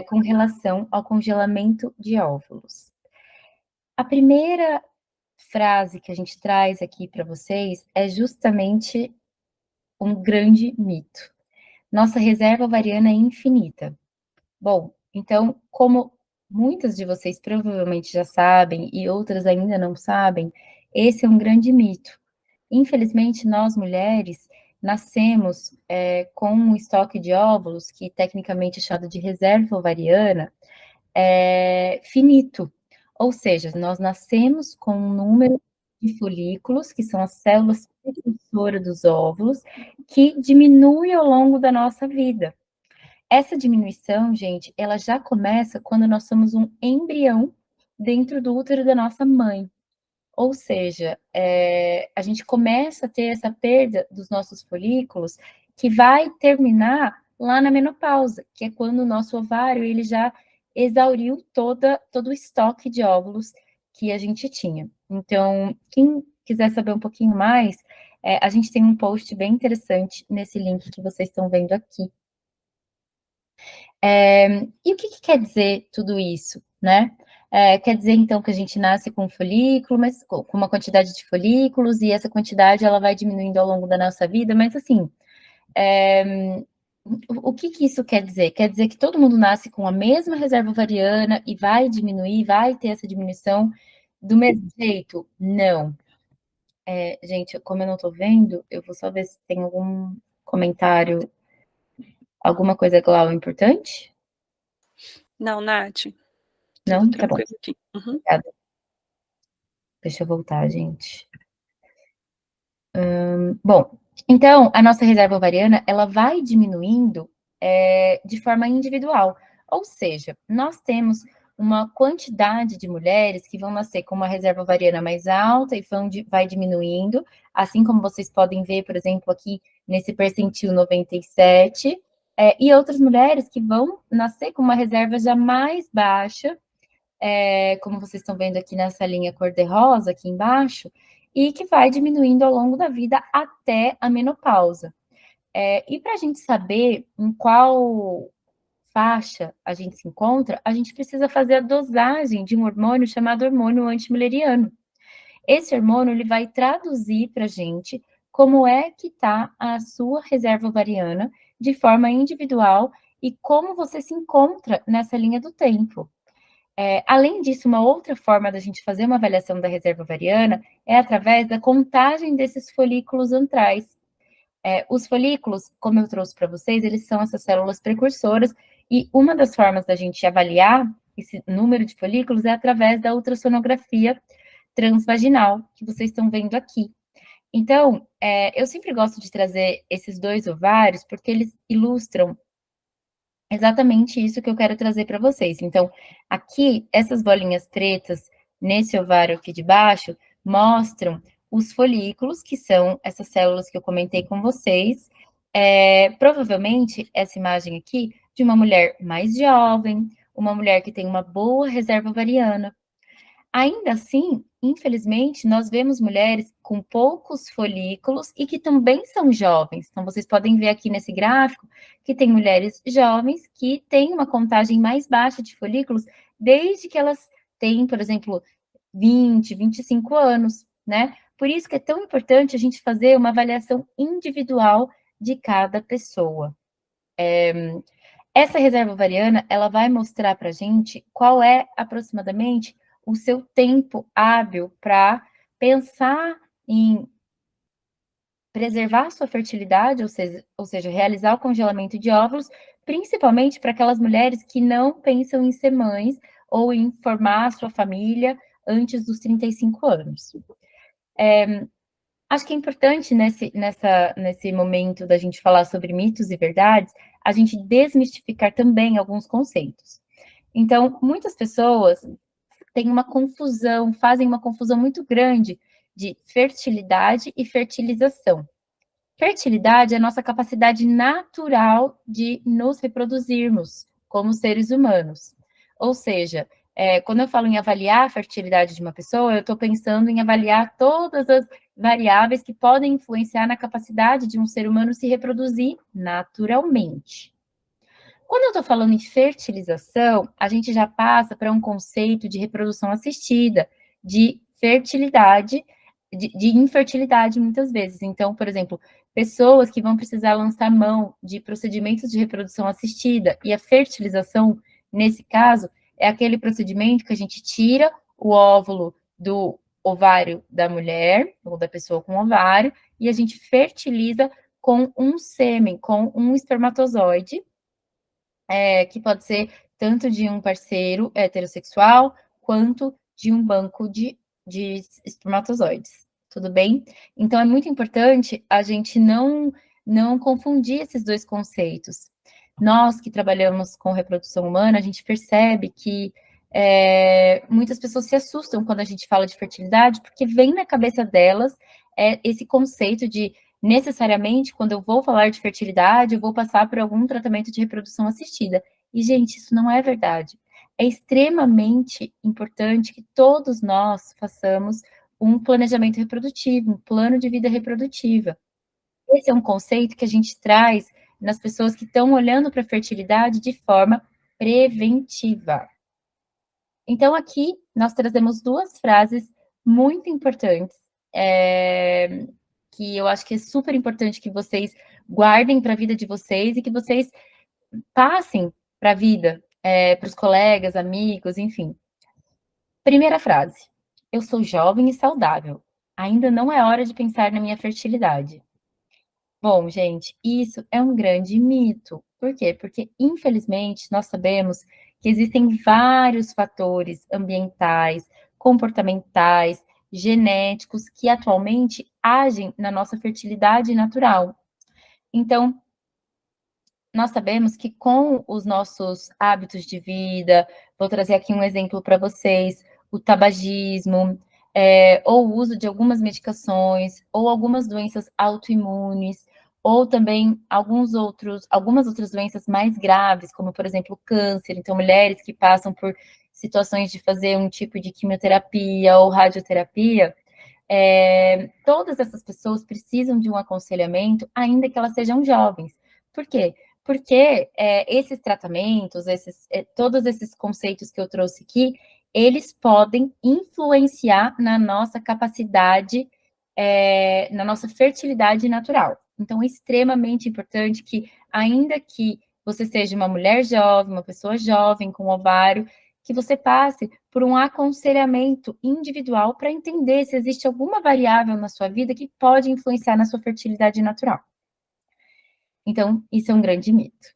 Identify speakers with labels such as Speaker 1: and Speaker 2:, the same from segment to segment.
Speaker 1: com relação ao congelamento de óvulos. A primeira frase que a gente traz aqui para vocês é justamente um grande mito. Nossa reserva ovariana é infinita. Bom, então, como muitas de vocês provavelmente já sabem e outras ainda não sabem, esse é um grande mito. Infelizmente, nós mulheres nascemos com um estoque de óvulos, que tecnicamente é chamado de reserva ovariana, finito. Ou seja, nós nascemos com um número de folículos, que são as células precursoras dos óvulos, que diminui ao longo da nossa vida. Essa diminuição, gente, ela já começa quando nós somos um embrião dentro do útero da nossa mãe. Ou seja, a gente começa a ter essa perda dos nossos folículos, que vai terminar lá na menopausa, que é quando o nosso ovário ele já exauriu todo o estoque de óvulos que a gente tinha. Então, quem quiser saber um pouquinho mais, a gente tem um post bem interessante nesse link que vocês estão vendo aqui. E o que quer dizer tudo isso, né? Quer dizer, então, que a gente nasce com um folículo, mas com uma quantidade de folículos, e essa quantidade ela vai diminuindo ao longo da nossa vida, mas assim, o que isso quer dizer? Quer dizer que todo mundo nasce com a mesma reserva ovariana e vai diminuir, vai ter essa diminuição do mesmo jeito? Não. Gente, como eu não tô vendo, eu vou só ver se tem algum comentário, alguma coisa, Glau, importante?
Speaker 2: Não, Nath, tudo
Speaker 1: Não? Tá bom.
Speaker 2: tranquilo aqui. Uhum.
Speaker 1: Obrigada. Deixa eu voltar, gente. Bom, então a nossa reserva ovariana ela vai diminuindo de forma individual. Ou seja, nós temos uma quantidade de mulheres que vão nascer com uma reserva ovariana mais alta e vai diminuindo, assim como vocês podem ver, por exemplo, aqui nesse percentil 97, e outras mulheres que vão nascer com uma reserva já mais baixa, como vocês estão vendo aqui nessa linha cor-de-rosa aqui embaixo, e que vai diminuindo ao longo da vida até a menopausa. E para a gente saber em qual faixa a gente se encontra, a gente precisa fazer a dosagem de um hormônio chamado hormônio antimileriano. Esse hormônio ele vai traduzir para a gente como é que está a sua reserva ovariana de forma individual e como você se encontra nessa linha do tempo. Além disso, uma outra forma da gente fazer uma avaliação da reserva ovariana é através da contagem desses folículos antrais. Os folículos, como eu trouxe para vocês, eles são essas células precursoras, e uma das formas da gente avaliar esse número de folículos é através da ultrassonografia transvaginal, que vocês estão vendo aqui. Então, eu sempre gosto de trazer esses dois ovários, porque eles ilustram exatamente isso que eu quero trazer para vocês. Então, aqui, essas bolinhas pretas, nesse ovário aqui de baixo, mostram os folículos, que são essas células que eu comentei com vocês. Provavelmente, essa imagem aqui, de uma mulher mais jovem, uma mulher que tem uma boa reserva ovariana. Ainda assim, infelizmente, nós vemos mulheres com poucos folículos e que também são jovens. Então, vocês podem ver aqui nesse gráfico que tem mulheres jovens que têm uma contagem mais baixa de folículos desde que elas têm, por exemplo, 20, 25 anos, né? Por isso que é tão importante a gente fazer uma avaliação individual de cada pessoa. Essa reserva ovariana, ela vai mostrar para a gente qual é aproximadamente o seu tempo hábil para pensar em preservar sua fertilidade, ou seja, realizar o congelamento de óvulos, principalmente para aquelas mulheres que não pensam em ser mães ou em formar a sua família antes dos 35 anos. Acho que é importante nesse momento da gente falar sobre mitos e verdades, a gente desmistificar também alguns conceitos. Então, muitas pessoas têm uma confusão, fazem uma confusão muito grande de fertilidade e fertilização. Fertilidade é a nossa capacidade natural de nos reproduzirmos como seres humanos. Ou seja, quando eu falo em avaliar a fertilidade de uma pessoa, eu estou pensando em avaliar todas as variáveis que podem influenciar na capacidade de um ser humano se reproduzir naturalmente. Quando eu estou falando em fertilização, a gente já passa para um conceito de reprodução assistida, de fertilidade, de infertilidade muitas vezes. Então, por exemplo, pessoas que vão precisar lançar mão de procedimentos de reprodução assistida, e a fertilização, nesse caso, é aquele procedimento que a gente tira o óvulo do ovário da mulher, ou da pessoa com ovário, e a gente fertiliza com um sêmen, com um espermatozoide, que pode ser tanto de um parceiro heterossexual, quanto de um banco de espermatozoides, tudo bem? Então, é muito importante a gente não confundir esses dois conceitos. Nós que trabalhamos com reprodução humana, a gente percebe que muitas pessoas se assustam quando a gente fala de fertilidade, porque vem na cabeça delas esse conceito de necessariamente, quando eu vou falar de fertilidade, eu vou passar por algum tratamento de reprodução assistida. E, gente, isso não é verdade. É extremamente importante que todos nós façamos um planejamento reprodutivo, um plano de vida reprodutiva. Esse é um conceito que a gente traz nas pessoas que estão olhando para a fertilidade de forma preventiva. Então, aqui nós trazemos duas frases muito importantes, que eu acho que é super importante que vocês guardem para a vida de vocês e que vocês passem para a vida, para os colegas, amigos, enfim. Primeira frase: eu sou jovem e saudável. Ainda não é hora de pensar na minha fertilidade. Bom, gente, isso é um grande mito. Por quê? Porque, infelizmente, nós sabemos que existem vários fatores ambientais, comportamentais, genéticos que atualmente agem na nossa fertilidade natural. Então, nós sabemos que com os nossos hábitos de vida, vou trazer aqui um exemplo para vocês, o tabagismo, ou o uso de algumas medicações, ou algumas doenças autoimunes, ou também algumas outras doenças mais graves, como, por exemplo, o câncer. Então, mulheres que passam por situações de fazer um tipo de quimioterapia ou radioterapia, todas essas pessoas precisam de um aconselhamento, ainda que elas sejam jovens. Por quê? Porque esses tratamentos, todos esses conceitos que eu trouxe aqui, eles podem influenciar na nossa capacidade, na nossa fertilidade natural. Então, é extremamente importante que, ainda que você seja uma mulher jovem, uma pessoa jovem com ovário, que você passe por um aconselhamento individual para entender se existe alguma variável na sua vida que pode influenciar na sua fertilidade natural. Então, isso é um grande mito.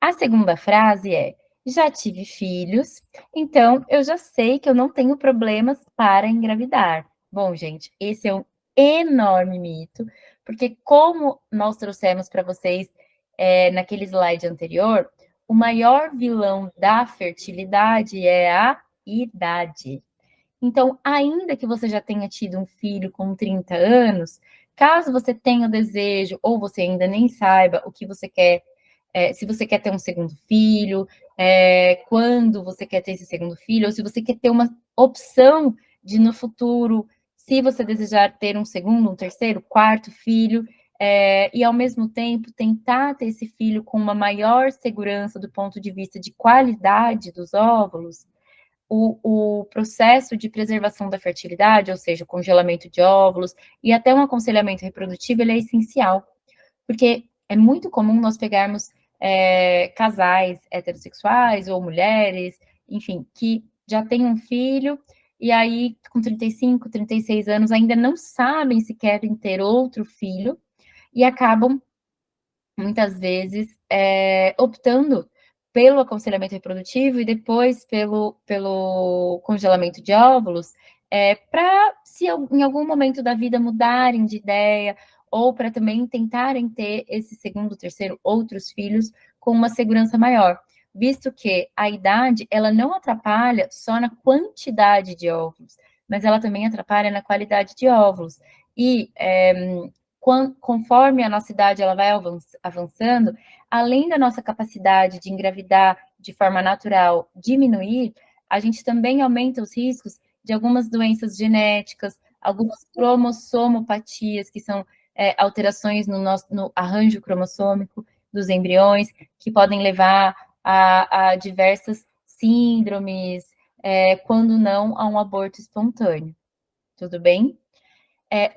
Speaker 1: A segunda frase é: já tive filhos, então eu já sei que eu não tenho problemas para engravidar. Bom, gente, esse é um enorme mito, porque como nós trouxemos para vocês naquele slide anterior, o maior vilão da fertilidade é a idade. Então, ainda que você já tenha tido um filho com 30 anos, caso você tenha o desejo, ou você ainda nem saiba o que você quer, se você quer ter um segundo filho, quando você quer ter esse segundo filho, ou se você quer ter uma opção de no futuro, se você desejar ter um segundo, um terceiro, quarto filho, e ao mesmo tempo tentar ter esse filho com uma maior segurança do ponto de vista de qualidade dos óvulos, o processo de preservação da fertilidade, ou seja, o congelamento de óvulos e até um aconselhamento reprodutivo, ele é essencial, porque é muito comum nós pegarmos casais heterossexuais ou mulheres, enfim, que já têm um filho e aí com 35, 36 anos ainda não sabem se querem ter outro filho e acabam muitas vezes optando pelo aconselhamento reprodutivo e depois pelo congelamento de óvulos, para se em algum momento da vida mudarem de ideia ou para também tentarem ter esse segundo, terceiro, outros filhos com uma segurança maior, visto que a idade ela não atrapalha só na quantidade de óvulos, mas ela também atrapalha na qualidade de óvulos. E conforme a nossa idade ela vai avançando, além da nossa capacidade de engravidar de forma natural diminuir, a gente também aumenta os riscos de algumas doenças genéticas, algumas cromossomopatias, que são alterações no arranjo cromossômico. dos embriões, que podem levar a diversas síndromes, quando não a um aborto espontâneo. Tudo bem?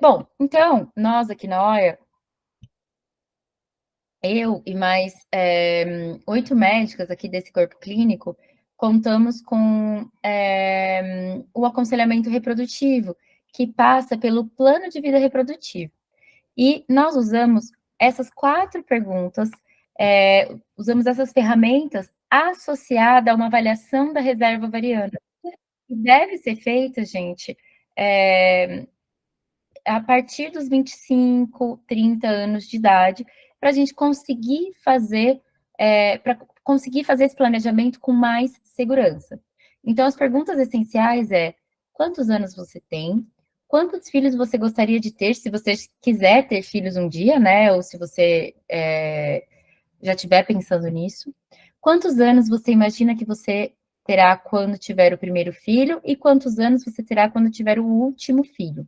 Speaker 1: Bom, então, nós aqui na OIA, eu e mais 8 médicas aqui desse corpo clínico, contamos com o aconselhamento reprodutivo, que passa pelo plano de vida reprodutivo. E nós usamos essas 4 perguntas, usamos essas ferramentas associada a uma avaliação da reserva ovariana, que deve ser feita, gente, a partir dos 25, 30 anos de idade, para a gente conseguir fazer, esse planejamento com mais segurança. Então, as perguntas essenciais quantos anos você tem? Quantos filhos você gostaria de ter, se você quiser ter filhos um dia, né? Ou se você já estiver pensando nisso. Quantos anos você imagina que você terá quando tiver o primeiro filho? E quantos anos você terá quando tiver o último filho?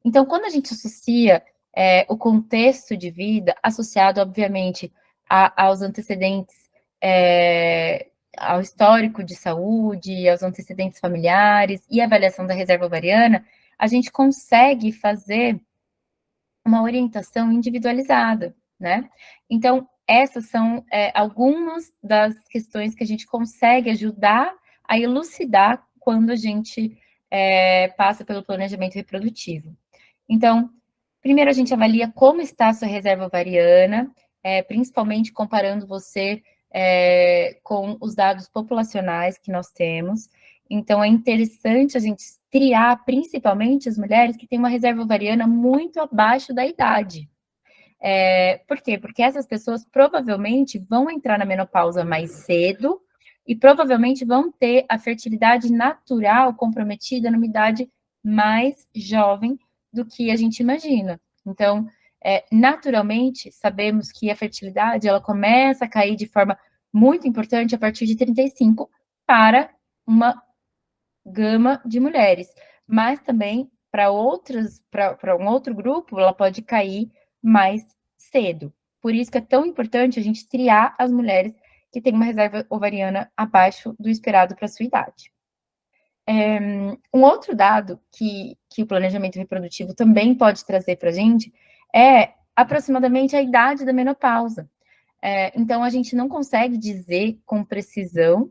Speaker 1: Então, quando a gente associa o contexto de vida, associado, obviamente, aos antecedentes, ao histórico de saúde, aos antecedentes familiares e avaliação da reserva ovariana, a gente consegue fazer uma orientação individualizada, né? Então, essas são algumas das questões que a gente consegue ajudar a elucidar quando a gente passa pelo planejamento reprodutivo. Então, primeiro a gente avalia como está a sua reserva ovariana, principalmente comparando você com os dados populacionais que nós temos. Então, é interessante a gente triar, principalmente as mulheres que têm uma reserva ovariana muito abaixo da idade. Por quê? Porque essas pessoas provavelmente vão entrar na menopausa mais cedo e provavelmente vão ter a fertilidade natural comprometida numa idade mais jovem do que a gente imagina. Então, naturalmente, sabemos que a fertilidade ela começa a cair de forma muito importante a partir de 35 para uma gama de mulheres, mas também para um outro grupo, ela pode cair mais cedo. Por isso que é tão importante a gente triar as mulheres que têm uma reserva ovariana abaixo do esperado para a sua idade. Um outro dado que o planejamento reprodutivo também pode trazer para a gente é aproximadamente a idade da menopausa. Então, a gente não consegue dizer com precisão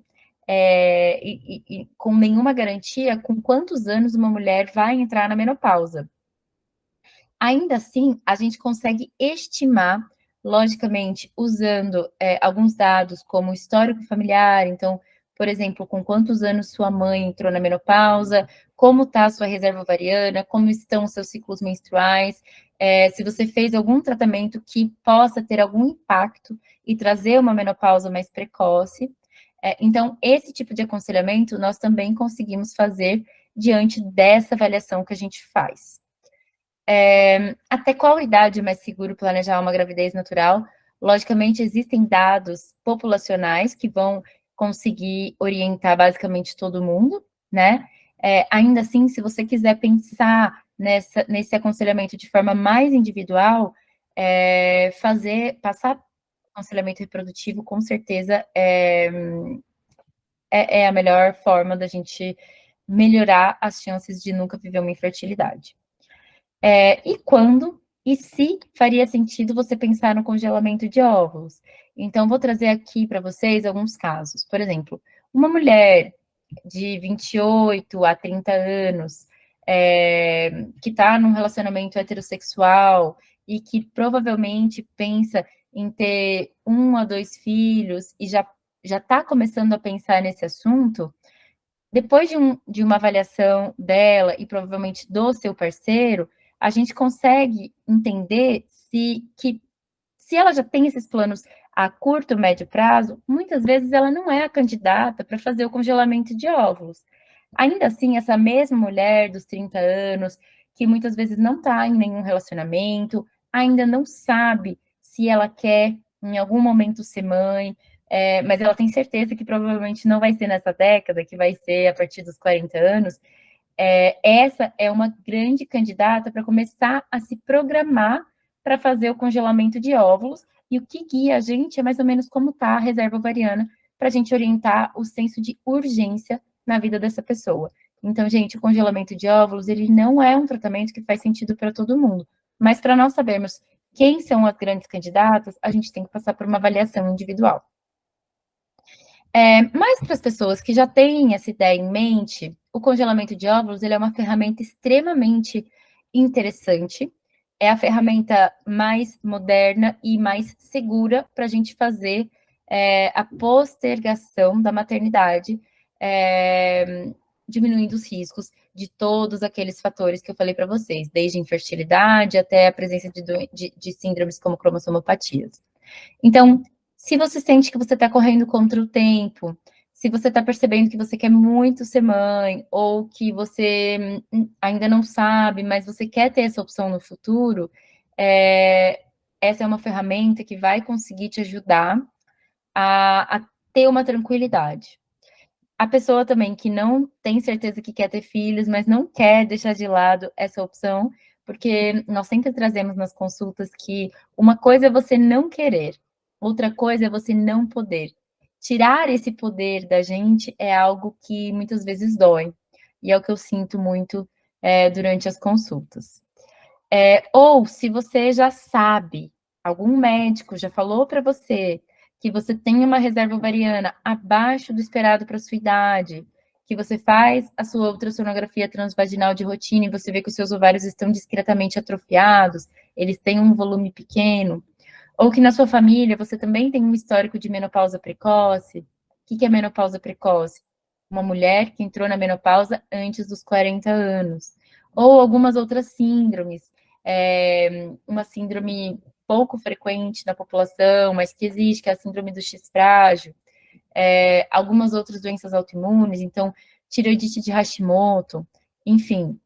Speaker 1: e com nenhuma garantia com quantos anos uma mulher vai entrar na menopausa. Ainda assim, a gente consegue estimar, logicamente, usando alguns dados como histórico familiar, então, por exemplo, com quantos anos sua mãe entrou na menopausa, como está a sua reserva ovariana, como estão os seus ciclos menstruais, se você fez algum tratamento que possa ter algum impacto e trazer uma menopausa mais precoce. Então, esse tipo de aconselhamento nós também conseguimos fazer diante dessa avaliação que a gente faz. Até qual idade é mais seguro planejar uma gravidez natural? Logicamente, existem dados populacionais que vão conseguir orientar basicamente todo mundo, né? Ainda assim, se você quiser pensar nesse aconselhamento de forma mais individual, passar aconselhamento reprodutivo, com certeza, é a melhor forma da gente melhorar as chances de nunca viver uma infertilidade. E quando e se faria sentido você pensar no congelamento de óvulos? Então, vou trazer aqui para vocês alguns casos. Por exemplo, uma mulher de 28 a 30 anos, que está num relacionamento heterossexual e que provavelmente pensa em ter 1 a 2 filhos e já está começando a pensar nesse assunto, depois de uma avaliação dela e provavelmente do seu parceiro, a gente consegue entender se ela já tem esses planos a curto, médio prazo, muitas vezes ela não é a candidata para fazer o congelamento de óvulos. Ainda assim, essa mesma mulher dos 30 anos, que muitas vezes não está em nenhum relacionamento, ainda não sabe se ela quer em algum momento ser mãe, mas ela tem certeza que provavelmente não vai ser nessa década, que vai ser a partir dos 40 anos, essa é uma grande candidata para começar a se programar para fazer o congelamento de óvulos, E o que guia a gente é mais ou menos como está a reserva ovariana, para a gente orientar o senso de urgência na vida dessa pessoa. Então, gente, o congelamento de óvulos, ele não é um tratamento que faz sentido para todo mundo. Mas para nós sabermos quem são as grandes candidatas, a gente tem que passar por uma avaliação individual. Mas para as pessoas que já têm essa ideia em mente, o congelamento de óvulos ele é uma ferramenta extremamente interessante. É a ferramenta mais moderna e mais segura para a gente fazer a postergação da maternidade, diminuindo os riscos de todos aqueles fatores que eu falei para vocês, desde infertilidade até a presença de síndromes como cromossomopatias. Então, se você sente que você está correndo contra o tempo, se você está percebendo que você quer muito ser mãe, ou que você ainda não sabe, mas você quer ter essa opção no futuro, essa é uma ferramenta que vai conseguir te ajudar a ter uma tranquilidade. A pessoa também que não tem certeza que quer ter filhos, mas não quer deixar de lado essa opção, porque nós sempre trazemos nas consultas que uma coisa é você não querer, outra coisa é você não poder. Tirar esse poder da gente é algo que muitas vezes dói, e é o que eu sinto muito durante as consultas. Ou se você já sabe, algum médico já falou para você que você tem uma reserva ovariana abaixo do esperado para sua idade, que você faz a sua ultrassonografia transvaginal de rotina e você vê que os seus ovários estão discretamente atrofiados, eles têm um volume pequeno, ou que na sua família você também tem um histórico de menopausa precoce. O que é menopausa precoce? Uma mulher que entrou na menopausa antes dos 40 anos. Ou algumas outras síndromes. Uma síndrome pouco frequente na população, mas que existe, que é a síndrome do X frágil. Algumas outras doenças autoimunes, então, tireoidite de Hashimoto, enfim,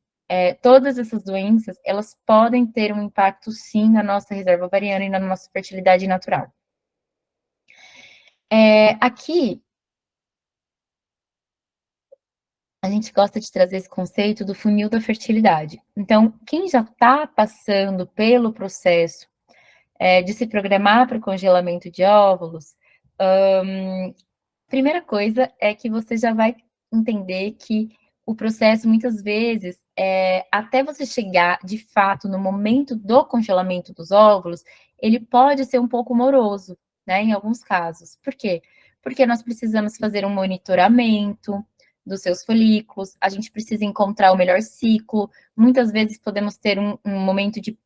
Speaker 1: todas essas doenças, elas podem ter um impacto, sim, na nossa reserva ovariana e na nossa fertilidade natural. Aqui, a gente gosta de trazer esse conceito do funil da fertilidade. Então, quem já está passando pelo processo de se programar para o congelamento de óvulos, primeira coisa é que você já vai entender que o processo, muitas vezes, até você chegar, de fato, no momento do congelamento dos óvulos, ele pode ser um pouco moroso, né, em alguns casos. Por quê? Porque nós precisamos fazer um monitoramento dos seus folículos, a gente precisa encontrar o melhor ciclo, muitas vezes podemos ter um momento de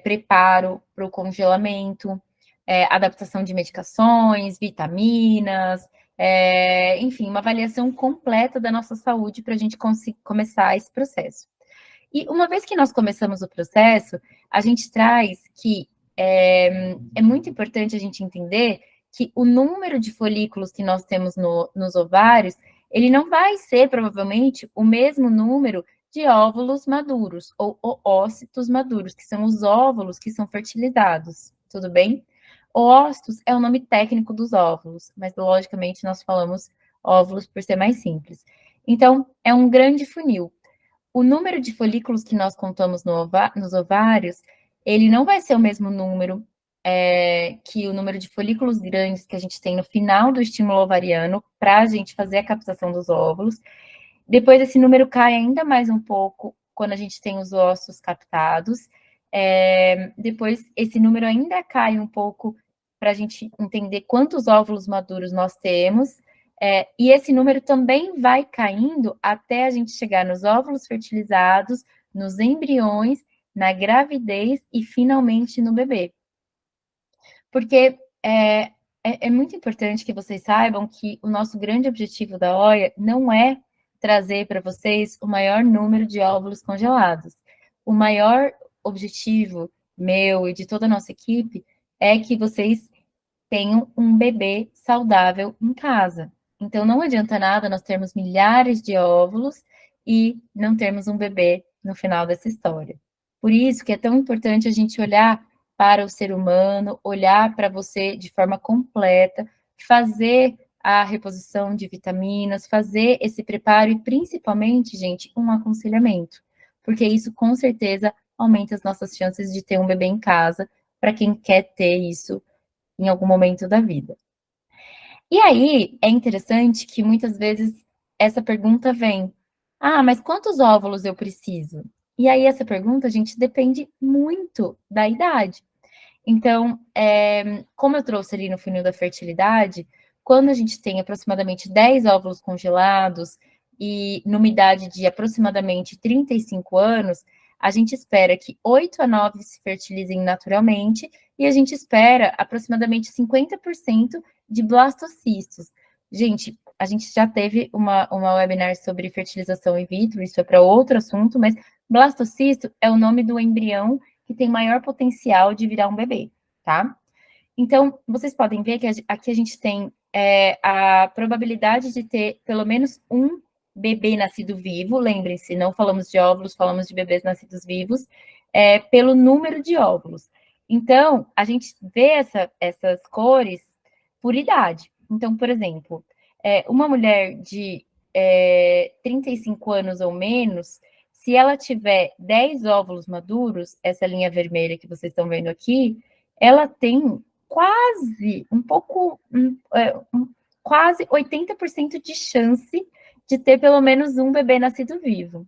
Speaker 1: preparo para o congelamento, adaptação de medicações, vitaminas, enfim, uma avaliação completa da nossa saúde para a gente começar esse processo. E uma vez que nós começamos o processo, a gente traz que é muito importante a gente entender que o número de folículos que nós temos nos ovários, ele não vai ser provavelmente o mesmo número de óvulos maduros ou oócitos maduros, que são os óvulos que são fertilizados, tudo bem? Oócitos é o nome técnico dos óvulos, mas logicamente nós falamos óvulos por ser mais simples. Então, é um grande funil. O número de folículos que nós contamos nos ovários, ele não vai ser o mesmo número que o número de folículos grandes que a gente tem no final do estímulo ovariano para a gente fazer a captação dos óvulos. Depois esse número cai ainda mais um pouco quando a gente tem os ossos captados. Depois esse número ainda cai um pouco para a gente entender quantos óvulos maduros nós temos. E esse número também vai caindo até a gente chegar nos óvulos fertilizados, nos embriões, na gravidez e finalmente no bebê. Porque é muito importante que vocês saibam que o nosso grande objetivo da OIA não é trazer para vocês o maior número de óvulos congelados. O maior objetivo meu e de toda a nossa equipe é que vocês tenham um bebê saudável em casa. Então, não adianta nada nós termos milhares de óvulos e não termos um bebê no final dessa história. Por isso que é tão importante a gente olhar para o ser humano, olhar para você de forma completa, fazer a reposição de vitaminas, fazer esse preparo e, principalmente, gente, um aconselhamento. Porque isso, com certeza, aumenta as nossas chances de ter um bebê em casa para quem quer ter isso em algum momento da vida. E aí é interessante que muitas vezes essa pergunta vem: "Ah, mas quantos óvulos eu preciso?". E aí essa pergunta, gente, depende muito da idade. Então, como eu trouxe ali no funil da fertilidade, quando a gente tem aproximadamente 10 óvulos congelados e numa idade de aproximadamente 35 anos, a gente espera que 8 a 9 se fertilizem naturalmente e a gente espera aproximadamente 50% de blastocistos. Gente, a gente já teve uma webinar sobre fertilização in vitro, isso é para outro assunto, mas blastocisto é o nome do embrião que tem maior potencial de virar um bebê, tá? Então, vocês podem ver que aqui a gente tem a probabilidade de ter pelo menos um bebê nascido vivo, lembrem-se, não falamos de óvulos, falamos de bebês nascidos vivos, pelo número de óvulos. Então, a gente vê essas cores por idade. Então, por exemplo, uma mulher de 35 anos ou menos, se ela tiver 10 óvulos maduros, essa linha vermelha que vocês estão vendo aqui, ela tem quase um pouco, quase 80% de chance de ter pelo menos um bebê nascido vivo.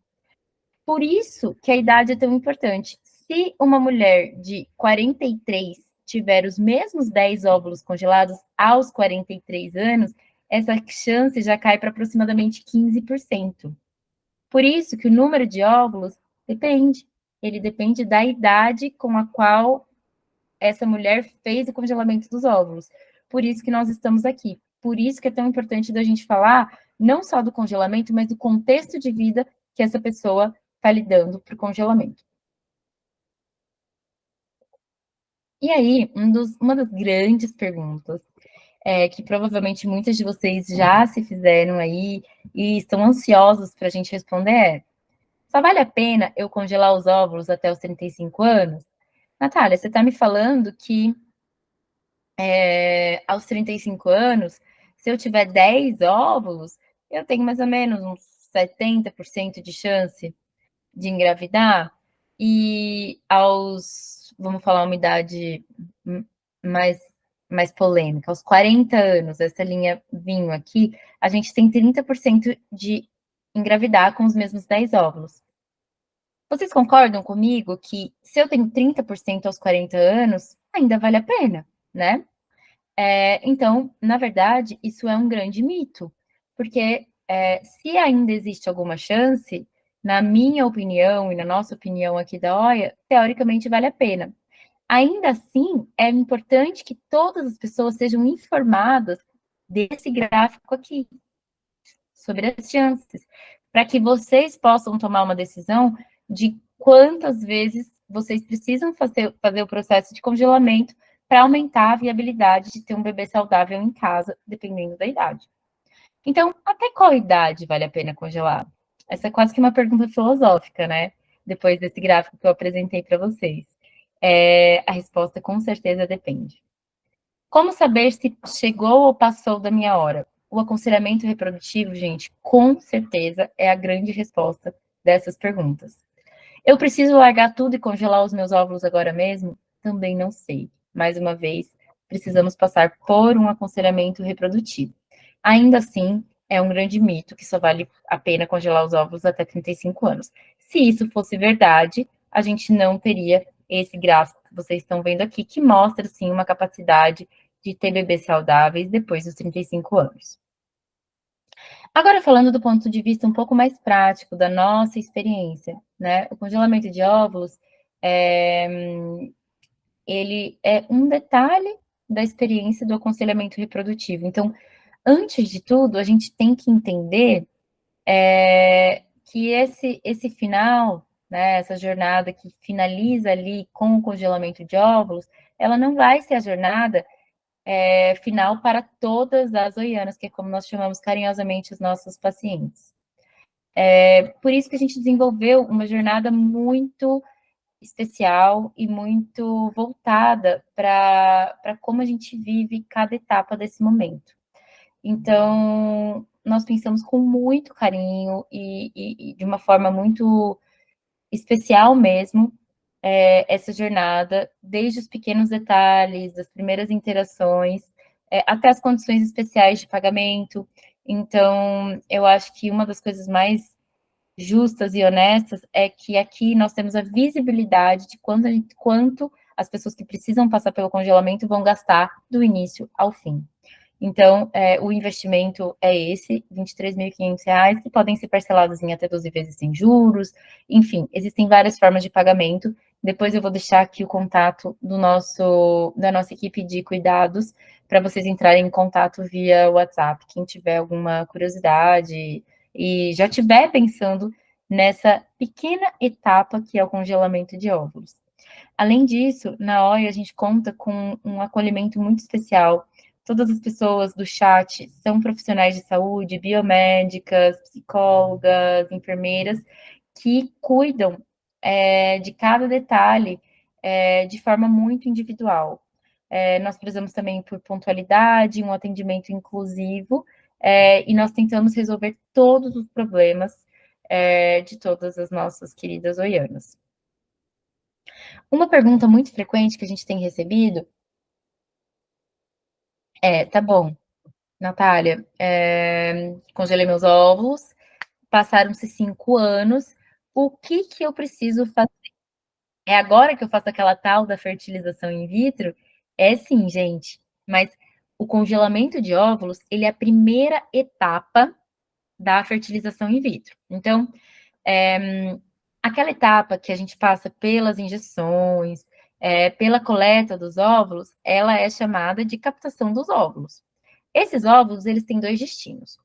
Speaker 1: Por isso que a idade é tão importante. Se uma mulher de 43 tiver os mesmos 10 óvulos congelados aos 43 anos, essa chance já cai para aproximadamente 15%. Por isso que o número de óvulos depende. Ele depende da idade com a qual essa mulher fez o congelamento dos óvulos. Por isso que nós estamos aqui. Por isso que é tão importante da gente falar não só do congelamento, mas do contexto de vida que essa pessoa está lidando para o congelamento. E aí, uma das grandes perguntas que provavelmente muitas de vocês já se fizeram aí e estão ansiosos para a gente responder só vale a pena eu congelar os óvulos até os 35 anos? Natália, você está me falando que aos 35 anos, se eu tiver 10 óvulos, eu tenho mais ou menos uns 70% de chance de engravidar. E vamos falar uma idade mais, mais polêmica, aos 40 anos, essa linha vinho aqui, a gente tem 30% de engravidar com os mesmos 10 óvulos. Vocês concordam comigo que se eu tenho 30% aos 40 anos, ainda vale a pena, né? Então, na verdade, isso é um grande mito, porque se ainda existe alguma chance, na minha opinião e na nossa opinião aqui da OIA, teoricamente vale a pena. Ainda assim, é importante que todas as pessoas sejam informadas desse gráfico aqui, sobre as chances, para que vocês possam tomar uma decisão de quantas vezes vocês precisam fazer o processo de congelamento para aumentar a viabilidade de ter um bebê saudável em casa, dependendo da idade. Então, até qual idade vale a pena congelar? Essa é quase que uma pergunta filosófica, né? Depois desse gráfico que eu apresentei para vocês. A resposta com certeza depende. Como saber se chegou ou passou da minha hora? O aconselhamento reprodutivo, gente, com certeza é a grande resposta dessas perguntas. Eu preciso largar tudo e congelar os meus óvulos agora mesmo? Também não sei. Mais uma vez, precisamos passar por um aconselhamento reprodutivo. Ainda assim, é um grande mito que só vale a pena congelar os óvulos até 35 anos. Se isso fosse verdade, a gente não teria esse gráfico que vocês estão vendo aqui, que mostra, sim, uma capacidade de ter bebês saudáveis depois dos 35 anos. Agora, falando do ponto de vista um pouco mais prático, da nossa experiência, né? O congelamento de óvulos, ele é um detalhe da experiência do aconselhamento reprodutivo. Então, antes de tudo, a gente tem que entender que esse final, né, essa jornada que finaliza ali com o congelamento de óvulos, ela não vai ser a jornada final para todas as oianas, que é como nós chamamos carinhosamente os nossos pacientes. Por isso que a gente desenvolveu uma jornada muito especial e muito voltada para como a gente vive cada etapa desse momento. Então, nós pensamos com muito carinho e de uma forma muito especial mesmo essa jornada, desde os pequenos detalhes, das primeiras interações, até as condições especiais de pagamento. Então, eu acho que uma das coisas mais justas e honestas é que aqui nós temos a visibilidade de quanto as pessoas que precisam passar pelo congelamento vão gastar do início ao fim. Então, o investimento é esse, R$ 23.500, que podem ser parcelados em até 12 vezes sem juros. Enfim, existem várias formas de pagamento. Depois eu vou deixar aqui o contato da nossa equipe de cuidados para vocês entrarem em contato via WhatsApp. Quem tiver alguma curiosidade e já estiver pensando nessa pequena etapa que é o congelamento de óvulos. Além disso, na OI a gente conta com um acolhimento muito especial. Todas as pessoas do chat são profissionais de saúde, biomédicas, psicólogas, enfermeiras, que cuidam de cada detalhe de forma muito individual. Nós prezamos também por pontualidade, um atendimento inclusivo, e nós tentamos resolver todos os problemas de todas as nossas queridas oianas. Uma pergunta muito frequente que a gente tem recebido tá bom, Natália, congelei meus óvulos, passaram-se 5 anos, o que que eu preciso fazer? É agora que eu faço aquela tal da fertilização in vitro? É sim, gente, mas o congelamento de óvulos, ele é a primeira etapa da fertilização in vitro. Então, aquela etapa que a gente passa pelas injeções, pela coleta dos óvulos, ela é chamada de captação dos óvulos. Esses óvulos, eles têm 2 destinos.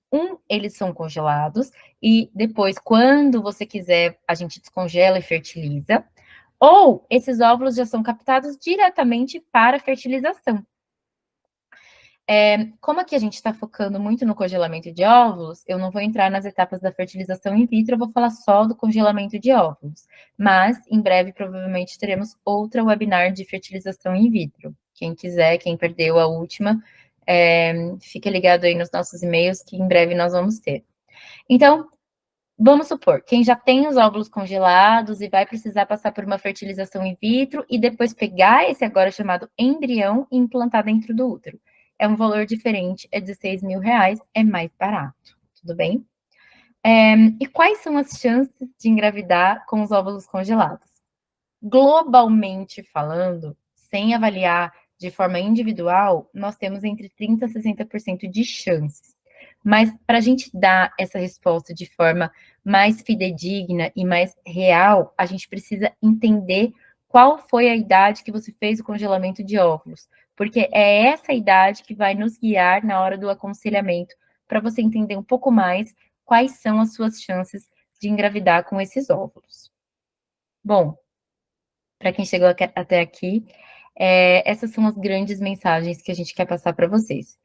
Speaker 1: Eles são congelados e depois, quando você quiser, a gente descongela e fertiliza. Ou esses óvulos já são captados diretamente para a fertilização. Como aqui a gente está focando muito no congelamento de óvulos, eu não vou entrar nas etapas da fertilização in vitro, eu vou falar só do congelamento de óvulos. Mas, em breve, provavelmente, teremos outra webinar de fertilização in vitro. Quem quiser, quem perdeu a última, fica ligado aí nos nossos e-mails, que em breve nós vamos ter. Então, vamos supor, quem já tem os óvulos congelados e vai precisar passar por uma fertilização in vitro e depois pegar esse agora chamado embrião e implantar dentro do útero. É um valor diferente, é R$16.000, é mais barato, tudo bem? E quais são as chances de engravidar com os óvulos congelados? Globalmente falando, sem avaliar de forma individual, nós temos entre 30% a 60% de chances. Mas para a gente dar essa resposta de forma mais fidedigna e mais real, a gente precisa entender qual foi a idade que você fez o congelamento de óvulos, porque é essa idade que vai nos guiar na hora do aconselhamento, para você entender um pouco mais quais são as suas chances de engravidar com esses óvulos. Bom, para quem chegou até aqui, essas são as grandes mensagens que a gente quer passar para vocês.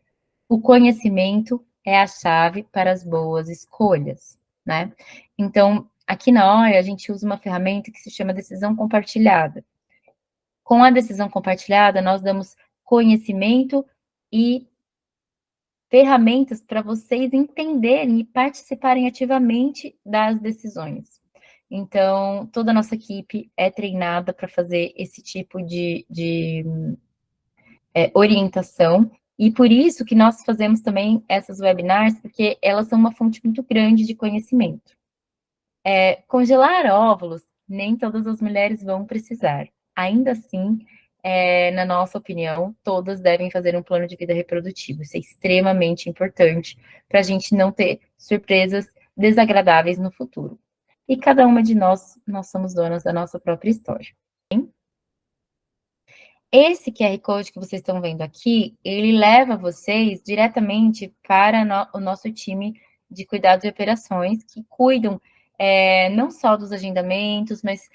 Speaker 1: O conhecimento é a chave para as boas escolhas, né? Então, aqui na OIA, a gente usa uma ferramenta que se chama decisão compartilhada. Com a decisão compartilhada, nós damos conhecimento e ferramentas para vocês entenderem e participarem ativamente das decisões. Então, toda a nossa equipe é treinada para fazer esse tipo de orientação, e por isso que nós fazemos também essas webinars, porque elas são uma fonte muito grande de conhecimento. Congelar óvulos, nem todas as mulheres vão precisar. Ainda assim, na nossa opinião, todas devem fazer um plano de vida reprodutivo. Isso é extremamente importante para a gente não ter surpresas desagradáveis no futuro. E cada uma de nós somos donas da nossa própria história. Esse QR Code que vocês estão vendo aqui, ele leva vocês diretamente para o nosso time de cuidados e operações, que cuidam não só dos agendamentos, mas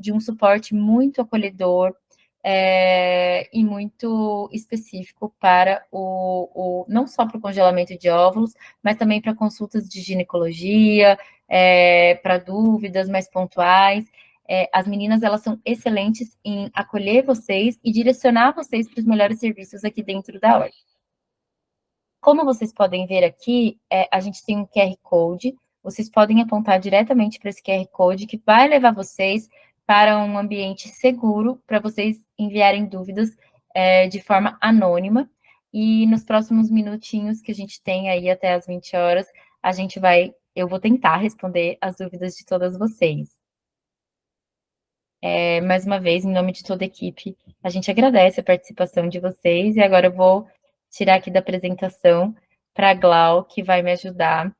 Speaker 1: de um suporte muito acolhedor e muito específico para não só para o congelamento de óvulos, mas também para consultas de ginecologia, para dúvidas mais pontuais. As meninas, elas são excelentes em acolher vocês e direcionar vocês para os melhores serviços aqui dentro da ordem. Como vocês podem ver aqui, a gente tem um QR Code, vocês podem apontar diretamente para esse QR Code, que vai levar vocês para um ambiente seguro, para vocês enviarem dúvidas de forma anônima. E nos próximos minutinhos que a gente tem aí até as 20 horas, eu vou tentar responder as dúvidas de todas vocês. Mais uma vez, em nome de toda a equipe, a gente agradece a participação de vocês. E agora eu vou tirar aqui da apresentação para a Glau, que vai me ajudar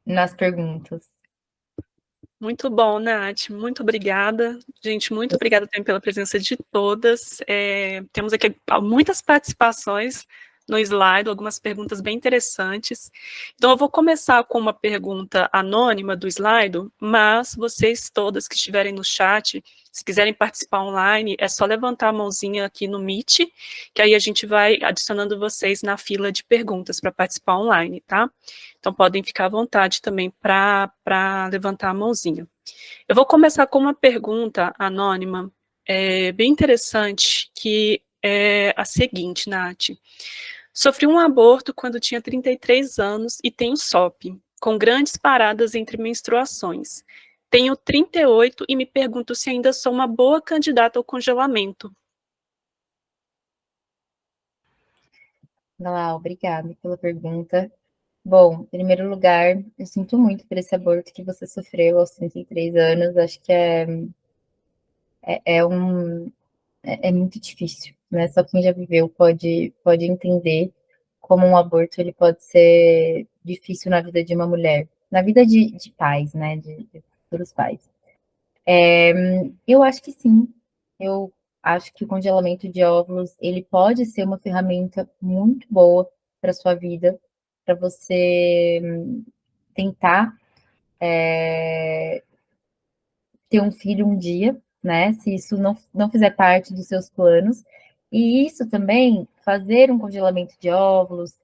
Speaker 1: nas perguntas.
Speaker 2: Muito bom, Nath, muito obrigada. Gente, muito obrigada também pela presença de todas. Temos aqui muitas participações no slide, algumas perguntas bem interessantes. Então, eu vou começar com uma pergunta anônima do slide, mas vocês todas que estiverem no chat, se quiserem participar online, é só levantar a mãozinha aqui no Meet, que aí a gente vai adicionando vocês na fila de perguntas para participar online, tá? Então, podem ficar à vontade também para levantar a mãozinha. Eu vou começar com uma pergunta anônima, bem interessante, que é a seguinte, Nath. Sofri um aborto quando tinha 33 anos e tenho SOP, com grandes paradas entre menstruações. Tenho 38 e me pergunto se ainda sou uma boa candidata ao congelamento.
Speaker 1: Glau, obrigada pela pergunta. Bom, em primeiro lugar, eu sinto muito por esse aborto que você sofreu aos 33 anos. Acho que é muito difícil, né? Só quem já viveu pode entender como um aborto ele pode ser difícil na vida de uma mulher, na vida de pais, né? De futuros pais. Eu acho que sim. Eu acho que o congelamento de óvulos ele pode ser uma ferramenta muito boa para sua vida, para você tentar ter um filho um dia, né? Se isso não fizer parte dos seus planos. E isso também, fazer um congelamento de óvulos,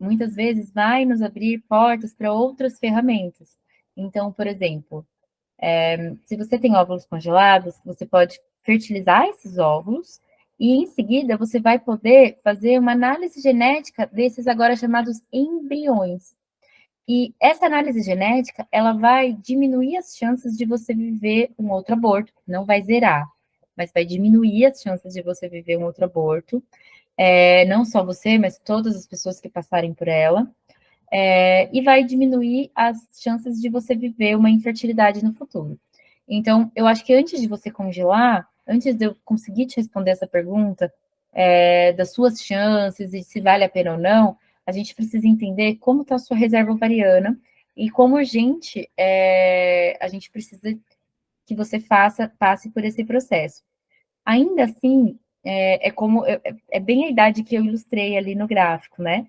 Speaker 1: muitas vezes vai nos abrir portas para outras ferramentas. Então, por exemplo, se você tem óvulos congelados, você pode fertilizar esses óvulos e em seguida você vai poder fazer uma análise genética desses agora chamados embriões. E essa análise genética, ela vai diminuir as chances de você viver um outro aborto, não vai zerar, mas vai diminuir as chances de você viver um outro aborto. Não só você, mas todas as pessoas que passarem por ela. E vai diminuir as chances de você viver uma infertilidade no futuro. Então, eu acho que antes de você congelar, antes de eu conseguir te responder essa pergunta, das suas chances e se vale a pena ou não, a gente precisa entender como está a sua reserva ovariana e como urgente a gente precisa que você passe por esse processo. Ainda assim, é bem a idade que eu ilustrei ali no gráfico, né?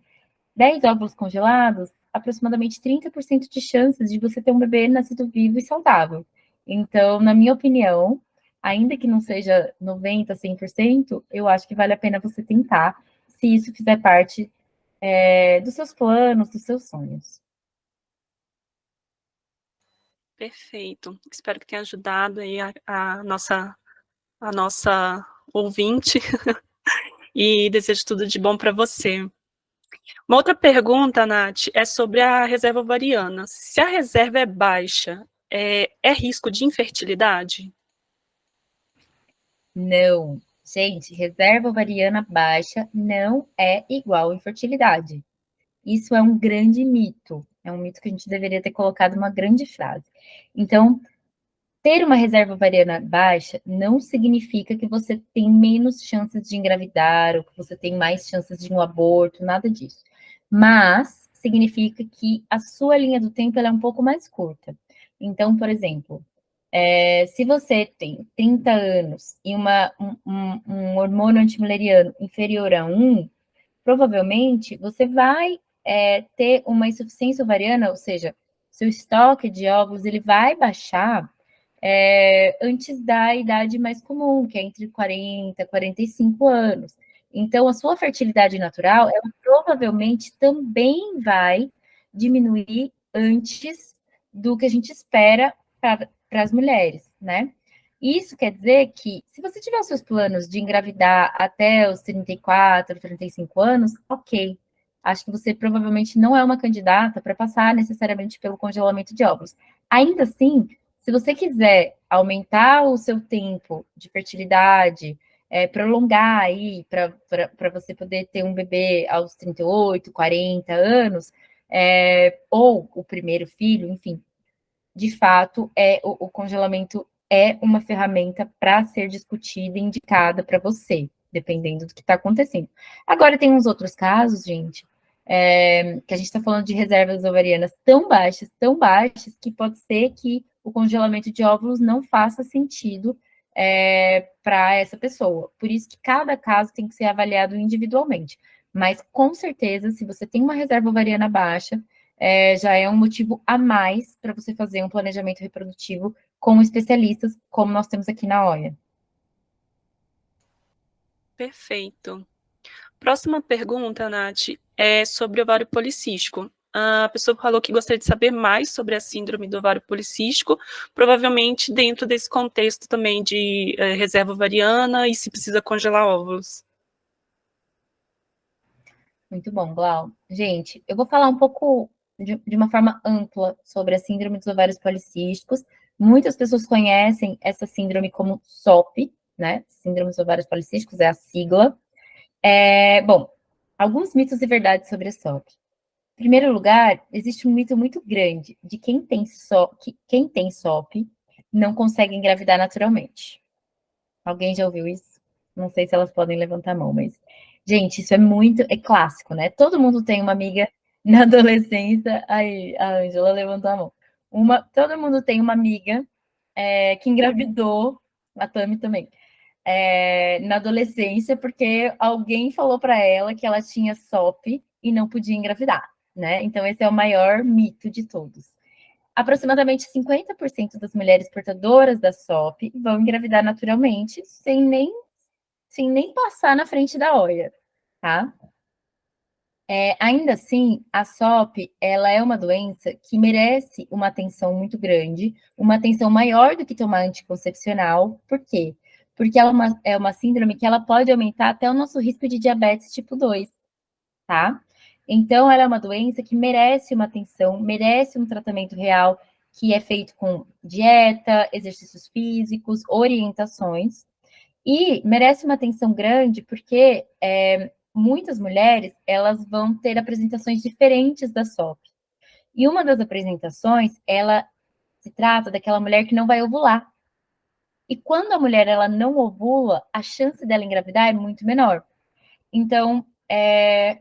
Speaker 1: 10 óvulos congelados, aproximadamente 30% de chances de você ter um bebê nascido vivo e saudável. Então, na minha opinião, ainda que não seja 90%, 100%, eu acho que vale a pena você tentar, se isso fizer parte dos seus planos, dos seus sonhos.
Speaker 2: Perfeito. Espero que tenha ajudado aí a nossa ouvinte e desejo tudo de bom para você. Uma outra pergunta, Nath, é sobre a reserva ovariana. Se a reserva é baixa, é risco de infertilidade?
Speaker 1: Não. Gente, reserva ovariana baixa não é igual infertilidade. Isso é um grande mito. É um mito que a gente deveria ter colocado uma grande frase. Então, ter uma reserva ovariana baixa não significa que você tem menos chances de engravidar ou que você tem mais chances de um aborto, nada disso. Mas significa que a sua linha do tempo ela é um pouco mais curta. Então, por exemplo, se você tem 30 anos e um hormônio antimileriano inferior a 1, provavelmente você vai ter uma insuficiência ovariana, ou seja, seu estoque de óvulos ele vai baixar antes da idade mais comum, que é entre 40 e 45 anos. Então, a sua fertilidade natural, ela provavelmente também vai diminuir antes do que a gente espera para as mulheres, né? Isso quer dizer que, se você tiver os seus planos de engravidar até os 34, 35 anos, ok. acho que você provavelmente não é uma candidata para passar necessariamente pelo congelamento de óvulos. Ainda assim, se você quiser aumentar o seu tempo de fertilidade, prolongar aí para você poder ter um bebê aos 38, 40 anos, ou o primeiro filho, enfim, de fato, o congelamento é uma ferramenta para ser discutida e indicada para você, dependendo do que está acontecendo. Agora, tem uns outros casos, gente, que a gente está falando de reservas ovarianas tão baixas, que pode ser que o congelamento de óvulos não faça sentido para essa pessoa. Por isso que cada caso tem que ser avaliado individualmente. Mas, com certeza, se você tem uma reserva ovariana baixa, já é um motivo a mais para você fazer um planejamento reprodutivo com especialistas, como nós temos aqui na OIA.
Speaker 2: Perfeito. Próxima pergunta, Nath, é sobre ovário policístico. A pessoa falou que gostaria de saber mais sobre a síndrome do ovário policístico, provavelmente dentro desse contexto também de reserva ovariana e se precisa congelar óvulos.
Speaker 1: Muito bom, Glau. Gente, eu vou falar um pouco de uma forma ampla sobre a síndrome dos ovários policísticos. Muitas pessoas conhecem essa síndrome como SOP, né? Síndrome dos ovários policísticos é a sigla. Bom, alguns mitos e verdades sobre a SOP. Em primeiro lugar, existe um mito muito grande de quem tem SOP não consegue engravidar naturalmente. Alguém já ouviu isso? Não sei se elas podem levantar a mão, mas, gente, isso é clássico, né? Todo mundo tem uma amiga na adolescência. Aí, a Ângela levantou a mão. Todo mundo tem uma amiga que engravidou, a Tami também, na adolescência, porque alguém falou para ela que ela tinha SOP e não podia engravidar, né? Então, esse é o maior mito de todos. Aproximadamente 50% das mulheres portadoras da SOP vão engravidar naturalmente, sem nem passar na frente da OIA, tá? Ainda assim, a SOP, ela é uma doença que merece uma atenção muito grande, uma atenção maior do que tomar anticoncepcional. Por quê? Porque ela é uma síndrome que ela pode aumentar até o nosso risco de diabetes tipo 2, tá? Então, ela é uma doença que merece uma atenção, merece um tratamento real, que é feito com dieta, exercícios físicos, orientações, e merece uma atenção grande porque muitas mulheres elas vão ter apresentações diferentes da SOP. E uma das apresentações, ela se trata daquela mulher que não vai ovular. E quando a mulher ela não ovula, a chance dela engravidar é muito menor. Então,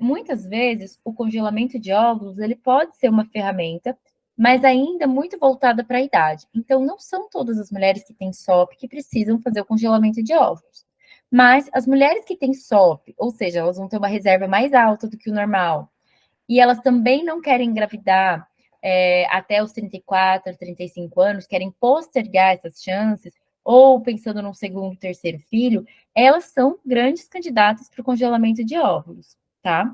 Speaker 1: muitas vezes, o congelamento de óvulos ele pode ser uma ferramenta, mas ainda muito voltada para a idade. Então, não são todas as mulheres que têm SOP que precisam fazer o congelamento de óvulos. Mas as mulheres que têm SOP, ou seja, elas vão ter uma reserva mais alta do que o normal, e elas também não querem engravidar até os 34, 35 anos, querem postergar essas chances, ou pensando num segundo, terceiro filho, elas são grandes candidatas para o congelamento de óvulos, tá?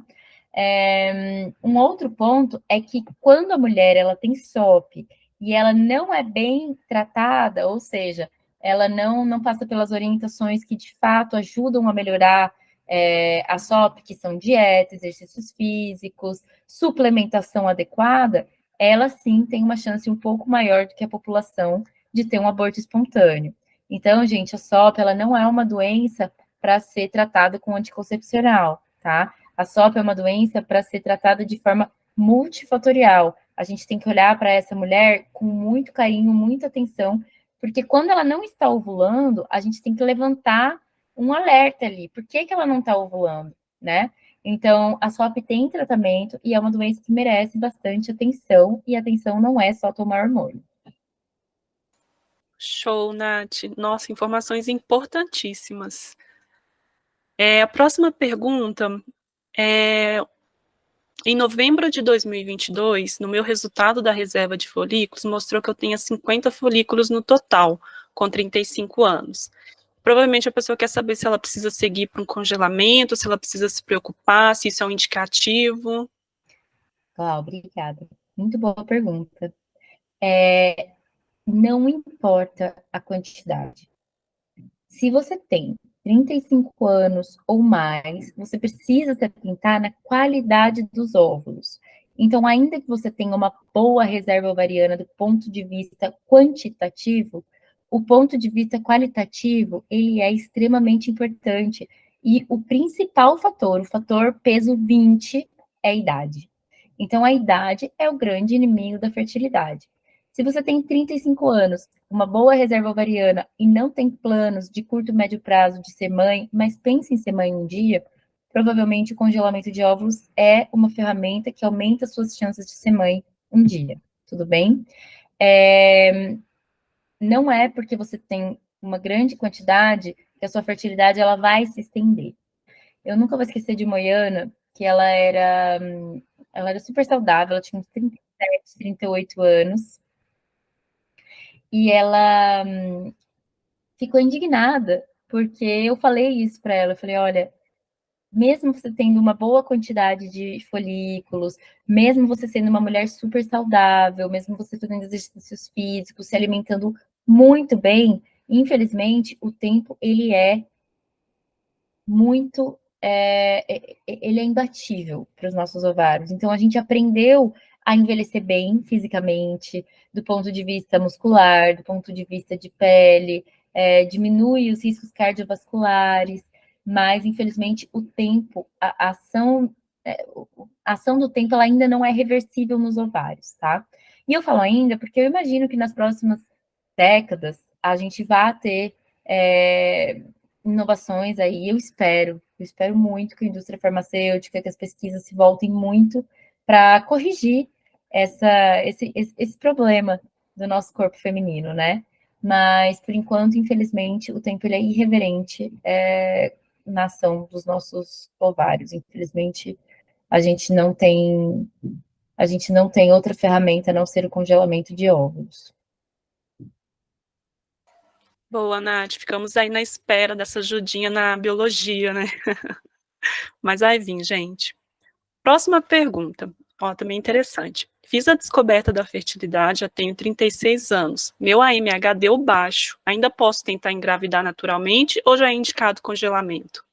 Speaker 1: Um outro ponto é que quando a mulher ela tem SOP e ela não é bem tratada, ou seja, ela não passa pelas orientações que de fato ajudam a melhorar a SOP, que são dieta, exercícios físicos, suplementação adequada, ela sim tem uma chance um pouco maior do que a população de ter um aborto espontâneo. Então, gente, a SOP ela não é uma doença para ser tratada com anticoncepcional, tá? A SOP é uma doença para ser tratada de forma multifatorial. A gente tem que olhar para essa mulher com muito carinho, muita atenção, porque quando ela não está ovulando, a gente tem que levantar um alerta ali. Por que, que ela não está ovulando, né? Então, a SOP tem tratamento e é uma doença que merece bastante atenção, e atenção não é só tomar hormônio.
Speaker 2: Show, Nath. Nossa, informações importantíssimas. A próxima pergunta é: em novembro de 2022, no meu resultado da reserva de folículos, mostrou que eu tinha 50 folículos no total, com 35 anos. Provavelmente a pessoa quer saber se ela precisa seguir para um congelamento, se ela precisa se preocupar, se isso é um indicativo.
Speaker 1: Obrigada. Muito boa pergunta. Não importa a quantidade. Se você tem 35 anos ou mais, você precisa se atentar na qualidade dos óvulos. Então, ainda que você tenha uma boa reserva ovariana do ponto de vista quantitativo, o ponto de vista qualitativo, ele é extremamente importante. E o principal fator, o fator peso 20, é a idade. Então, a idade é o grande inimigo da fertilidade. Se você tem 35 anos, uma boa reserva ovariana e não tem planos de curto e médio prazo de ser mãe, mas pensa em ser mãe um dia, provavelmente o congelamento de óvulos é uma ferramenta que aumenta suas chances de ser mãe um dia. Tudo bem? Não é porque você tem uma grande quantidade que a sua fertilidade ela vai se estender. Eu nunca vou esquecer de Moiana, que ela era super saudável, ela tinha uns 37, 38 anos, e ela ficou indignada, porque eu falei isso para ela, eu falei, olha, mesmo você tendo uma boa quantidade de folículos, mesmo você sendo uma mulher super saudável, mesmo você fazendo exercícios físicos, se alimentando muito bem, infelizmente, o tempo, ele é muito, ele é imbatível para os nossos ovários. Então, a gente aprendeu a envelhecer bem fisicamente, do ponto de vista muscular, do ponto de vista de pele, diminui os riscos cardiovasculares, mas, infelizmente, o tempo, a ação do tempo, ela ainda não é reversível nos ovários, tá? E eu falo ainda porque eu imagino que nas próximas décadas a gente vai ter inovações aí, eu espero muito que a indústria farmacêutica, que as pesquisas se voltem muito para corrigir esse problema do nosso corpo feminino, né? Mas, por enquanto, infelizmente, o tempo ele é irreverente na ação dos nossos ovários. Infelizmente, a gente não tem outra ferramenta a não ser o congelamento de óvulos.
Speaker 2: Boa, Nath, ficamos aí na espera dessa ajudinha na biologia, né? Mas vai vir, gente. Próxima pergunta, ó, também interessante. Fiz a descoberta da fertilidade, já tenho 36 anos. Meu AMH deu baixo. Ainda posso tentar engravidar naturalmente ou já é indicado congelamento?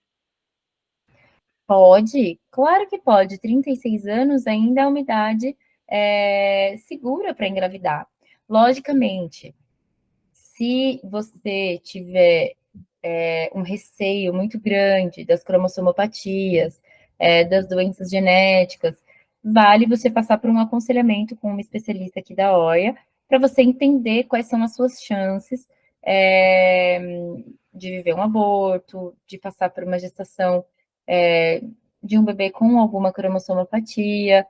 Speaker 1: Pode, claro que pode. 36 anos ainda é uma idade segura para engravidar. Logicamente, se você tiver um receio muito grande das cromossomopatias, das doenças genéticas, vale você passar por um aconselhamento com uma especialista aqui da OIA, para você entender quais são as suas chances é, de viver um aborto, de passar por uma gestação de um bebê com alguma cromossomopatia.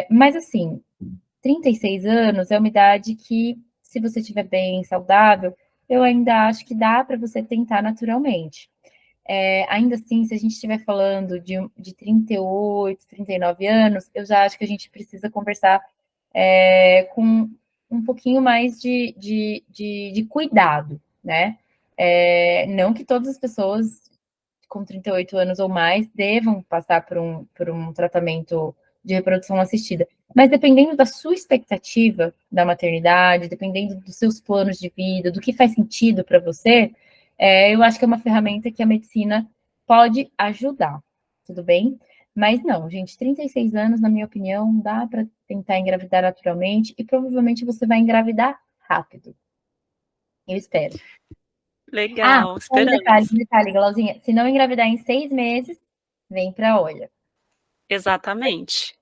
Speaker 1: Mas, assim, 36 anos é uma idade que, se você estiver bem, saudável, eu ainda acho que dá para você tentar naturalmente. Ainda assim, se a gente estiver falando de 38, 39 anos, eu já acho que a gente precisa conversar com um pouquinho mais de cuidado, né? Não que todas as pessoas com 38 anos ou mais devam passar por um tratamento de reprodução assistida. Mas dependendo da sua expectativa da maternidade, dependendo dos seus planos de vida, do que faz sentido para você, eu acho que é uma ferramenta que a medicina pode ajudar, tudo bem? Mas não, gente, 36 anos, na minha opinião, dá para tentar engravidar naturalmente e provavelmente você vai engravidar rápido. Eu espero. Ah,
Speaker 2: Legal,
Speaker 1: um
Speaker 2: esperamos.
Speaker 1: detalhe, Glauzinha, se não engravidar em 6 meses, vem para olha.
Speaker 2: Exatamente.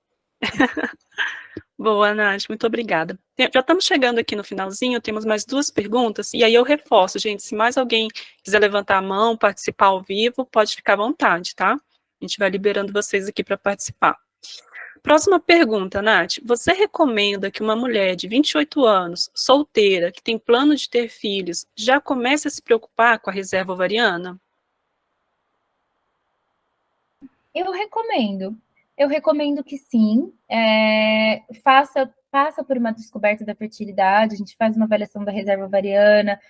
Speaker 2: Boa, Nath, muito obrigada. Já estamos chegando aqui no finalzinho, temos mais duas perguntas, e aí eu reforço, gente, se mais alguém quiser levantar a mão, participar ao vivo, pode ficar à vontade, tá? A gente vai liberando vocês aqui para participar. Próxima pergunta, Nath. Você recomenda que uma mulher de 28 anos, solteira, que tem plano de ter filhos, já comece a se preocupar com a reserva ovariana?
Speaker 1: Eu recomendo. Eu recomendo que sim. Passa por uma descoberta da fertilidade, a gente faz uma avaliação da reserva ovariana,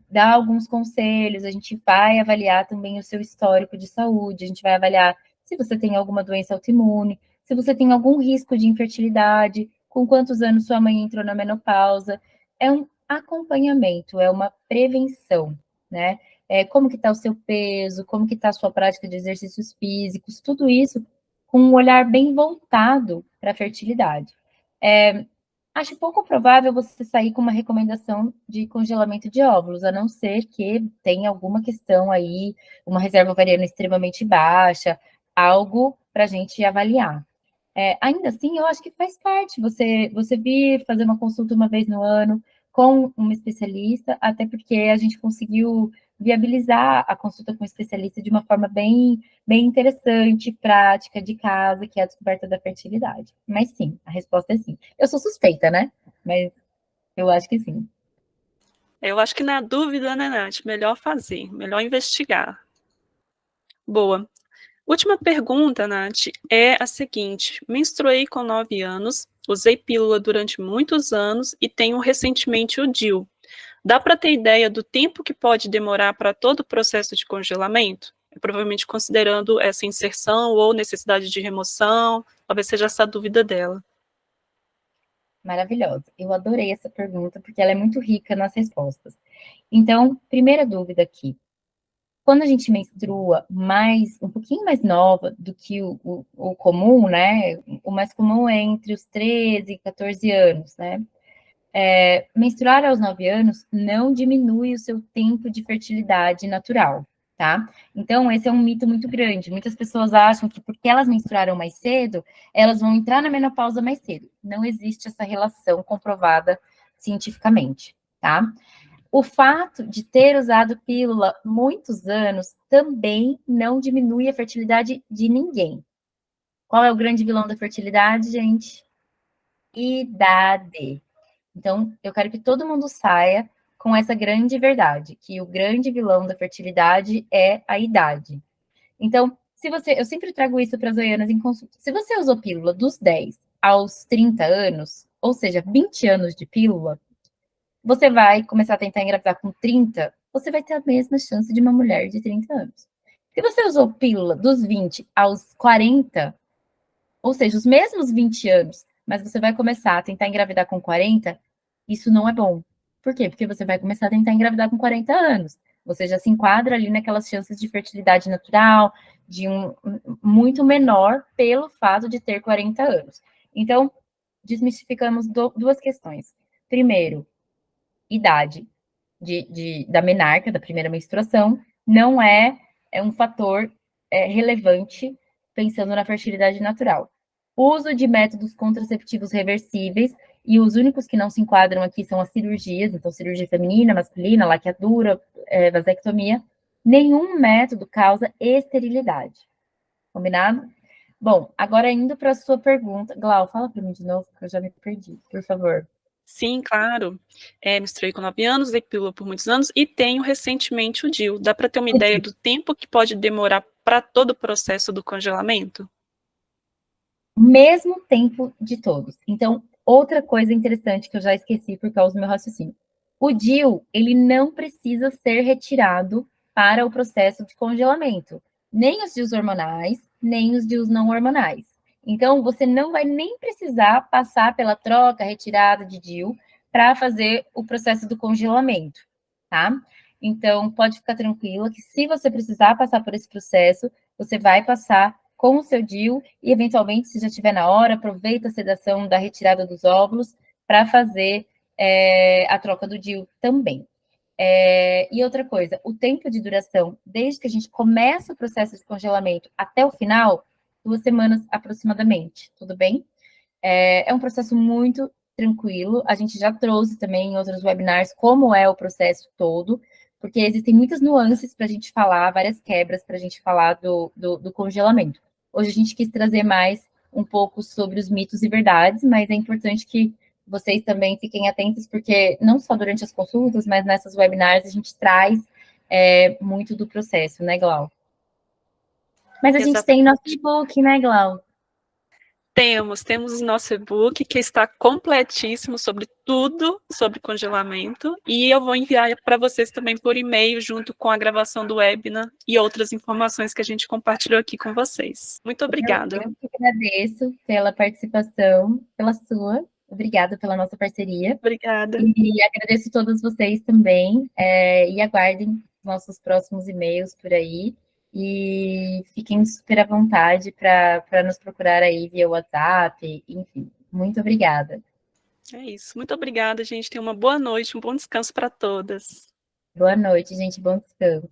Speaker 1: dá alguns conselhos, a gente vai avaliar também o seu histórico de saúde, a gente vai avaliar se você tem alguma doença autoimune, se você tem algum risco de infertilidade, com quantos anos sua mãe entrou na menopausa. É um acompanhamento, é uma prevenção, né? como que está o seu peso, como que está a sua prática de exercícios físicos, tudo isso com um olhar bem voltado para a fertilidade. Acho pouco provável você sair com uma recomendação de congelamento de óvulos, a não ser que tenha alguma questão aí, uma reserva ovariana extremamente baixa, algo para a gente avaliar. Ainda assim, eu acho que faz parte você vir fazer uma consulta uma vez no ano com um especialista, até porque a gente conseguiu viabilizar a consulta com um especialista de uma forma bem interessante, prática, de casa, que é a descoberta da fertilidade. Mas sim, a resposta é sim. Eu sou suspeita, né? Mas eu acho que sim.
Speaker 2: Eu acho que na dúvida, né, Nath, melhor fazer, melhor investigar. Boa. Última pergunta, Nath, é a seguinte: menstruei com 9 anos, usei pílula durante muitos anos e tenho recentemente o DIU. Dá para ter ideia do tempo que pode demorar para todo o processo de congelamento? Provavelmente considerando essa inserção ou necessidade de remoção, talvez seja essa a dúvida dela.
Speaker 1: Maravilhosa. Eu adorei essa pergunta, porque ela é muito rica nas respostas. Então, primeira dúvida aqui. Quando a gente menstrua um pouquinho mais nova do que o comum, né? O mais comum é entre os 13 e 14 anos, né? Menstruar aos 9 anos não diminui o seu tempo de fertilidade natural, tá? Então, esse é um mito muito grande. Muitas pessoas acham que porque elas menstruaram mais cedo, elas vão entrar na menopausa mais cedo. Não existe essa relação comprovada cientificamente, tá? O fato de ter usado pílula muitos anos também não diminui a fertilidade de ninguém. Qual é o grande vilão da fertilidade, gente? Idade. Então, eu quero que todo mundo saia com essa grande verdade, que o grande vilão da fertilidade é a idade. Então, eu sempre trago isso para as goianas em consulta. Se você usou pílula dos 10 aos 30 anos, ou seja, 20 anos de pílula, você vai começar a tentar engravidar com 30, você vai ter a mesma chance de uma mulher de 30 anos. Se você usou pílula dos 20 aos 40, ou seja, os mesmos 20 anos, mas você vai começar a tentar engravidar com 40, isso não é bom. Por quê? Porque você vai começar a tentar engravidar com 40 anos. Você já se enquadra ali naquelas chances de fertilidade natural, de muito menor pelo fato de ter 40 anos. Então, desmistificamos duas questões. Primeiro, idade da menarca, da primeira menstruação, não é um fator relevante pensando na fertilidade natural. Uso de métodos contraceptivos reversíveis, e os únicos que não se enquadram aqui são as cirurgias, então cirurgia feminina, masculina, laqueadura, vasectomia. Nenhum método causa esterilidade. Combinado? Bom, agora indo para a sua pergunta. Glau, fala para mim de novo, porque eu já me perdi, por favor.
Speaker 2: Sim, claro. Menstruei com 9 anos, usei pílula por muitos anos e tenho recentemente o DIU. Dá para ter uma ideia do tempo que pode demorar para todo o processo do congelamento?
Speaker 1: Mesmo tempo de todos. Então, outra coisa interessante que eu já esqueci por causa do meu raciocínio. O DIU, ele não precisa ser retirado para o processo de congelamento. Nem os DIUs hormonais, nem os DIUs não hormonais. Então, você não vai nem precisar passar pela troca, retirada de DIU para fazer o processo do congelamento, tá? Então, pode ficar tranquila que se você precisar passar por esse processo, você vai passar com o seu DIU e, eventualmente, se já estiver na hora, aproveita a sedação da retirada dos óvulos para fazer a troca do DIU também. E outra coisa, o tempo de duração, desde que a gente começa o processo de congelamento até o final, 2 semanas aproximadamente, tudo bem? É um processo muito tranquilo, a gente já trouxe também em outros webinars como é o processo todo, porque existem muitas nuances para a gente falar, várias quebras para a gente falar do congelamento. Hoje a gente quis trazer mais um pouco sobre os mitos e verdades, mas é importante que vocês também fiquem atentos, porque não só durante as consultas, mas nessas webinars a gente traz muito do processo, né, Glau? Mas a gente tem nosso e-book, né, Glau?
Speaker 2: Temos o nosso e-book que está completíssimo sobre tudo sobre congelamento e eu vou enviar para vocês também por e-mail junto com a gravação do webinar e outras informações que a gente compartilhou aqui com vocês. Muito obrigada.
Speaker 1: Eu que agradeço pela participação, pela sua. Obrigada pela nossa parceria.
Speaker 2: Obrigada.
Speaker 1: E agradeço a todos vocês também. E aguardem nossos próximos e-mails por aí. E fiquem super à vontade para nos procurar aí via WhatsApp, enfim. Muito obrigada.
Speaker 2: É isso. Muito obrigada, gente. Tenha uma boa noite, um bom descanso para todas.
Speaker 1: Boa noite, gente. Bom descanso.